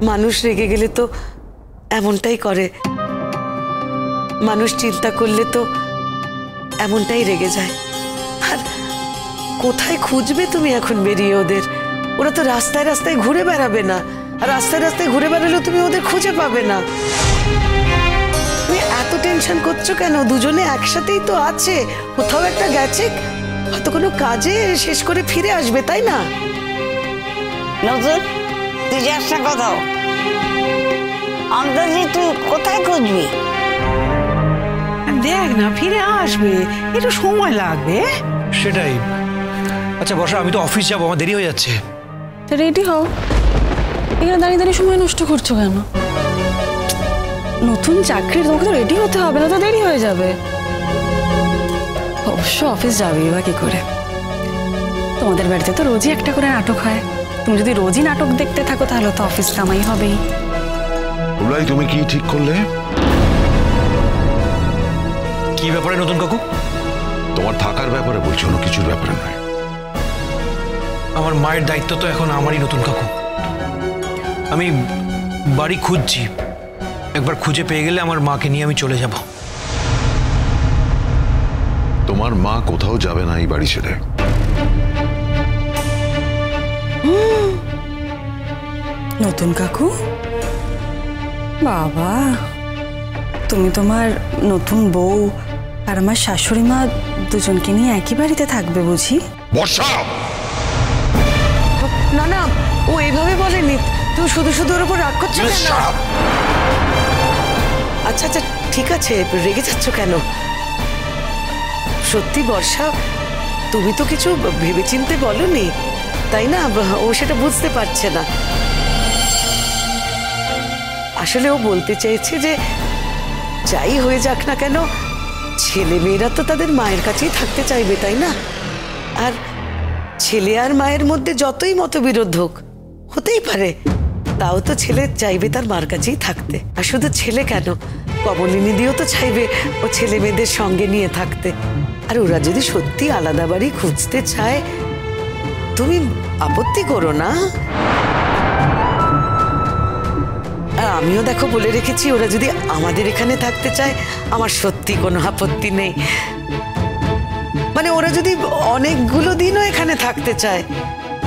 মানুষ রেগে গেলে তো এমনটাই করে, মানুষ চিন্তা করলে তো এমনটাই রেগে যায়। আর কোথায় খুঁজবে তুমি এখন বেরিয়ে ওদের? ওরা তো রাস্তায় রাস্তায় ঘুরে বেড়াবে না, আর রাস্তায় রাস্তায় ঘুরে বেড়ালেও তুমি ওদের খুঁজে পাবে না। তুমি এত টেনশন করছো কেন? দুজনে একসাথেই তো আছে, কোথাও একটা গেছে, হয়তো কোনো কাজে শেষ করে ফিরে আসবে, তাই না? নতুন তুই যাস না কোথাও, আন্দাজি তুই কোথায় খুঁজবি? দেখ না, ফিরে আসবে, একটু সময় লাগবে। সেটাই। আচ্ছা বর্ষা, আমি তো অফিস যাবো, আমার দেরি হয়ে যাচ্ছে। রেডি হও, এখানে দাঁড়িয়ে দাঁড়িয়ে সময় নষ্ট করছো কেন? নতুন চাকরির, তোমাকে তো রেডি হতে হবে, না তো দেরি হয়ে যাবে। অবশ্য অফিস যাবে বা কি করে? তোমাদের বাড়িতে তো রোজই একটা করে নাটক হয়, তুমি যদি রোজই নাটক দেখতে থাকো তাহলে তো অফিস কামাই হবেই। উলাই, তুমি কি ঠিক করলে? কি ব্যাপারে নতুন কাকু? তোমার থাকার ব্যাপারে বলছো, না কিছুর ব্যাপারে নয়। আমার মায়ের দায়িত্ব তো এখন আমারই নতুন কাকু। আমি বাড়ি খুঁজছি, একবার খুঁজে পেয়ে গেলে আমার মাকে নিয়ে আমি চলে যাব। তোমার মা কোথাও যাবে না এই বাড়ি ছেড়ে। নতুন কাকু, বাবা, তুমি তোমার নতুন বউ আর আমার শাশুড়ি মা দুজনকে নিয়ে একই বাড়িতে থাকবে বুঝি? বর্ষা! না না, ও এভাবে বলেনি। তুমি শুধু শুধু ওর উপর রাগ করছো কেন? আচ্ছা আচ্ছা ঠিক আছে, রেগে যাচ্ছ কেন? সত্যি বর্ষা, তুমি তো কিছু ভেবেচিন্তে বলনি, তাই না? ও সেটা বুঝতে পারছে না। আসলে ও বলতে চাইছে যে যাই হয়ে যাক না কেন, ছেলে মেয়েরা তো তাদের মায়ের কাছেই থাকতে চাইবে, তাই না? আর ছেলে আর মায়ের মধ্যে যতই মতবিরোধ হোক, হতেই পারে, তাও তো ছেলে চাইবে তার মার কাছেই থাকতে। আর শুধু ছেলে কেন, কমলিনী দিও তো চাইবে ও ছেলে মেয়েদের সঙ্গে নিয়ে থাকতে। আর ওরা যদি সত্যি আলাদা বাড়ি খুঁজতে চায়, তুমি আপত্তি করো না। আর আমিও দেখো বলে রেখেছি, ওরা যদি আমাদের এখানে থাকতে চায়, আমার সত্যি কোনো আপত্তি নেই। মানে ওরা যদি অনেকগুলো দিনও এখানে থাকতে চায়,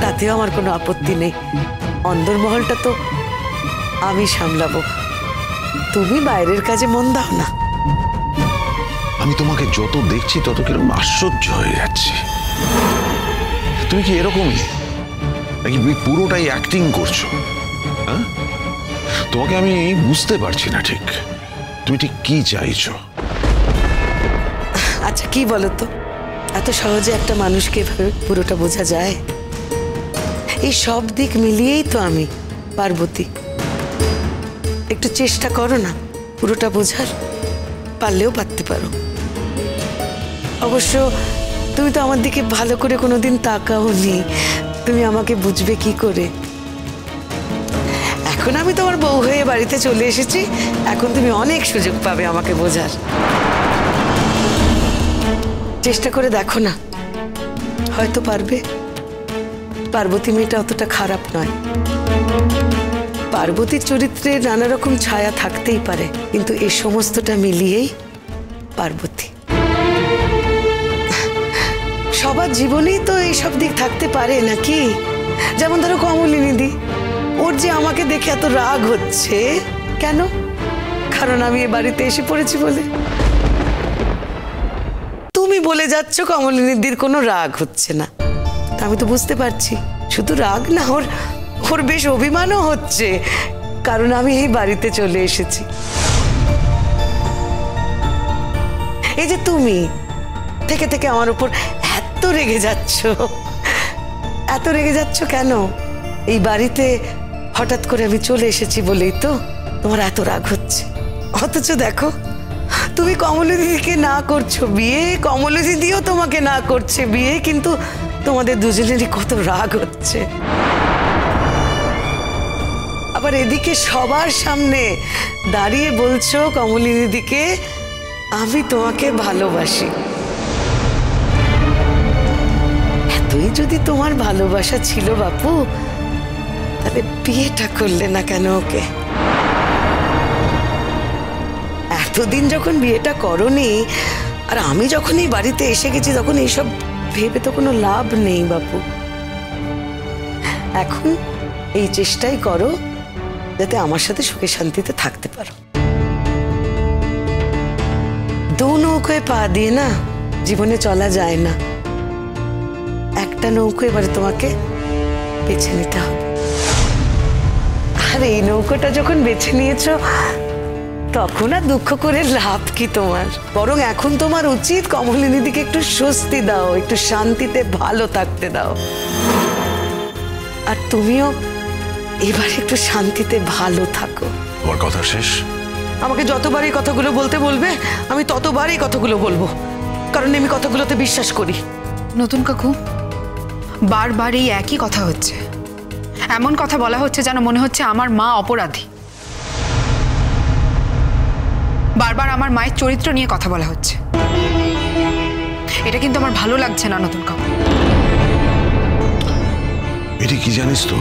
তাতেও আমার কোনো আপত্তি নেই। অন্দরমহলটা তো আমি সামলাবো, তুমি বাইরের কাজে মন দাও না। আমি তোমাকে যত দেখছি তত কিরকম আশ্চর্য হয়ে যাচ্ছি। তুমি কি এরকমই নাকি পুরোটাই অ্যাক্টিং করছো? হ্যাঁ, তোমাকে আমি বুঝতে পারছি না ঠিক, তুমি ঠিক কি চাইছো? আচ্ছা কি বলো তো, এত সহজে একটা মানুষকে এভাবে পুরোটা বোঝা যায়? এই সব দিক মিলিয়েই তো আমি পার্বতী। একটু চেষ্টা করো না পুরোটা বোঝার, পারলেও পারতে পারো। অবশ্য তুমি তো আমার দিকে ভালো করে কোনোদিন তাকাওনি, তুমি আমাকে বুঝবে কি করে? এখন আমি তোমার বউ হয়ে বাড়িতে চলে এসেছি, এখন তুমি অনেক সুযোগ পাবে আমাকে বোঝার। চেষ্টা করে দেখো না, হয়তো পারবে। পার্বতী মেয়েটা অতটা খারাপ নয়। পার্বতীর চরিত্রে নানা রকম ছায়া থাকতেই পারে, কিন্তু এই সমস্তটা মিলিয়েই পার্বতী। সবার জীবনেই তো এইসব দিক থাকতে পারে নাকি? যেমন ধরো কমলিনী দি, ওর যে আমাকে দেখে এত রাগ হচ্ছে কেন? কারণ আমি এ বাড়িতে এসে পড়েছি বলে। তুমি বলে যাচ্ছ কমলিনী দির কোনো রাগ হচ্ছে না, আমি তো বুঝতে পারছি। শুধু রাগ না, ওর বেশ অভিমানও হচ্ছে, কারণ আমি এই বাড়িতে চলে এসেছি। এই যে তুমি থেকে থেকে আমার উপর এত রেগে যাচ্ছ, এত রেগে যাচ্ছ কেন? এই বাড়িতে হঠাৎ করে আমি চলে এসেছি বলেই তো তোমার এত রাগ হচ্ছে। অথচ দেখো, তুমি কমলিনীদিকে না করছো বিয়ে, কমলিনীদিও তোমাকে না করছে বিয়ে, কিন্তু তোমাদের দুজনেরই কত রাগ হচ্ছে। আবার এদিকে সবার সামনে দাঁড়িয়ে বলছো কমলিনীদিকে আমি তোমাকে ভালোবাসি। এতই যদি তোমার ভালোবাসা ছিল বাপু, তা আরে বিয়েটা করলে না কেন ওকে? এতদিন যখন বিয়েটা করনি, আর আমি যখন এই বাড়িতে এসে গেছি তখন এইসব ভেবে তো কোনো লাভ নেই বাপু। এখন এই চেষ্টাই করো যাতে আমার সাথে সুখে শান্তিতে থাকতে পারো। দু নৌকোয় পা দিয়ে না জীবনে চলা যায় না, একটা নৌকো এবারে তোমাকে বেছে নিতে হবে। আর এই নৌকোটা যখন বেছে নিয়েছো তখন আর দুঃখ করে লাভ কি তোমার? বরং এখন তোমার উচিত কমলিনীদিকে একটু স্বস্তি দাও, একটু শান্তিতে ভালো থাকতে দাও। আর তুমিও এবার একটু শান্তিতে ভালো থাকো। তোমার কথা শেষ? আমাকে যতবার এই কথাগুলো বলতে বলবে আমি ততবার এই কথাগুলো বলবো, কারণ আমি কথাগুলোতে বিশ্বাস করি। নতুন কাকু, বারবার এই একই কথা হচ্ছে। এমন কথা বলা হচ্ছে যেন মনে হচ্ছে আমার মা অপরাধী। বারবার আমার মায়ের চরিত্র নিয়ে কথা বলা হচ্ছে। এটা কিন্তু আমার ভালো লাগছে না নতুন কাকু। এটি কি জানিস তো,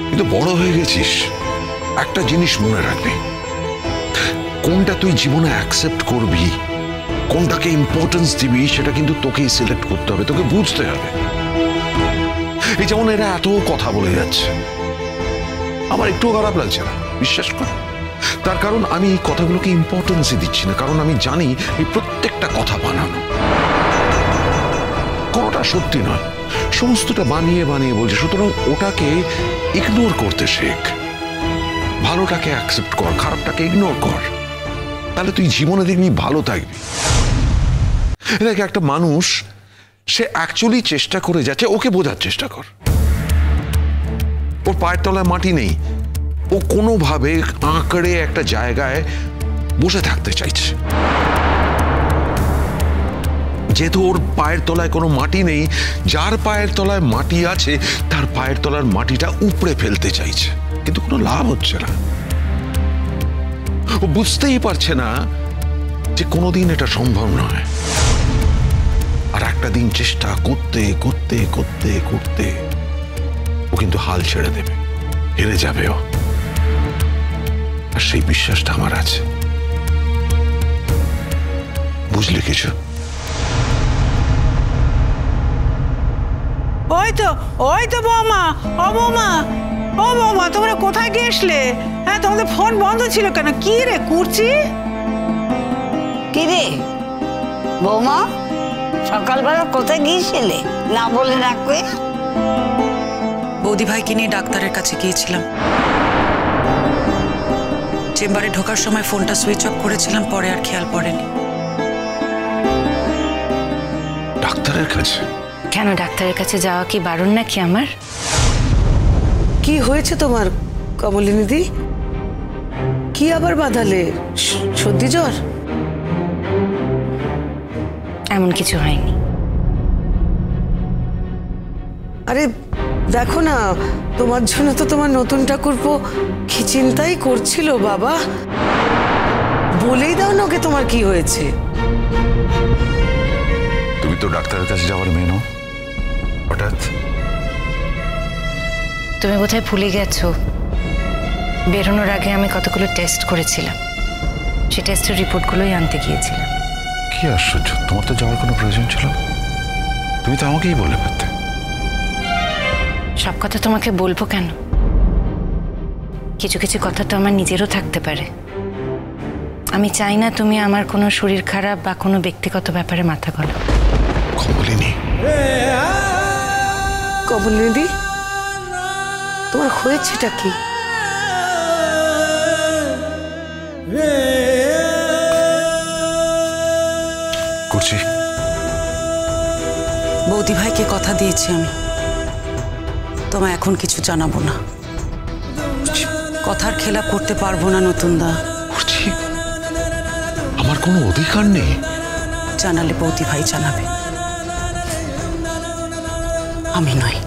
কিন্তু বড় হয়ে গেছিস। একটা জিনিস মনে রাখবি, কোনটা তুই জীবনে অ্যাকসেপ্ট করবি, কোনটাকে ইম্পর্টেন্স দিবি, সেটা কিন্তু তোকেই সিলেক্ট করতে হবে, তোকে বুঝতে হবে। এই যেমন এরা এত কথা বলে যাচ্ছে, আমার একটু খারাপ লাগছে না, বিশ্বাস কর। তার কারণ আমি এই কথাগুলোকে ইম্পর্টেন্সই দিচ্ছি না, কারণ আমি জানি এই প্রত্যেকটা কথা বানানো, কোনোটা সত্যি নয়, সমস্তটা বানিয়ে বানিয়ে বলছে। সুতরাং ওটাকে ইগনোর করতে শেখ, ভালোটাকে অ্যাকসেপ্ট কর, খারাপটাকে ইগনোর কর, তাহলে তুই জীবনে দেখবি ভালো থাকবি। দেখ, একটা মানুষ সে অ্যাকচুয়ালি চেষ্টা করে যাচ্ছে, ওকে বোঝার চেষ্টা কর। ওর পায়ের তলায় মাটি নেই, ও কোনোভাবে আঁকড়ে একটা জায়গায় বসে থাকতে চাইছে। যেহেতু ওর পায়ের তলায় কোনো মাটি নেই, যার পায়ের তলায় মাটি আছে তার পায়ের তলার মাটিটা উপড়ে ফেলতে চাইছে, কিন্তু কোনো লাভ হচ্ছে না। ও বুঝতেই পারছে না যে কোনোদিন এটা সম্ভব নয়। আর একটা দিন চেষ্টা করতে করতে করতে করতে ও কিন্তু হাল ছেড়ে দেবে, হেরে যাবে ও। আর সেই বিশ্বাসটা আমার আছে, বুঝলি কিছু? ওই তো বৌমা, ও বৌমা, ও বৌমা, তোমরা কোথায় গেছলে? হ্যাঁ, তোমাদের ফোন বন্ধ ছিল কেন? কি রে কুরচি? কি রে বৌমা, সকালবেলা কোথায় গিয়েছিলে না বলে রাখবে? বৌদি ভাইকে নিয়ে ডাক্তারের কাছে গিয়েছিলাম। চেম্বারে ঢোকার সময় ফোনটা সুইচ অফ করেছিলাম, পরে আর খেয়াল পড়েনি। ডাক্তারের কাছে? কেন, ডাক্তারের কাছে যাওয়া কি বারণ নাকি আমার? কি হয়েছে তোমার কমলিনীদি? কি আবার বাঁধালে? সর্দি জ্বর? এমন কিছু হয়নি। আরে দেখো না, তোমার জন্য তো তোমার নতুন ঠাকুরপো কি চিন্তাই করছিল বাবা। বলেই দাও না ওকে তোমার কি হয়েছে। তুমি তো ডাক্তারের কাছে যাওয়ার মেয়ে নও, হঠাৎ? তুমি বোধহয় ভুলে গেছো, বেরোনোর আগে আমি কতগুলো টেস্ট করেছিলাম, সেই টেস্টের রিপোর্টগুলোই আনতে গিয়েছিলাম। কি আশ্চর্য, তোমার তো যাওয়ার কোনো প্রয়োজন ছিল না, তুমি তো আমাকেই বলে পারতে। সব কথা তোমাকে বলবো কেন? কিছু কিছু কথা তো আমার নিজেরও থাকতে পারে। আমি চাই না তুমি আমার কোনো শরীর খারাপ বা কোনো ব্যক্তিগত ব্যাপারে মাথা গলাও। কমলিনী, কমলিনীদি, তোমার হয়েছেটা কি? করছি বৌদি ভাইকে কথা দিয়েছি আমি, তোমায় এখন কিছু জানাবো না। কথার খেলাপ করতে পারবো না নতুন দা। করছি, আমার কোনো অধিকার নেই। জানালে বৌদি ভাই জানাবে, আমি নয়।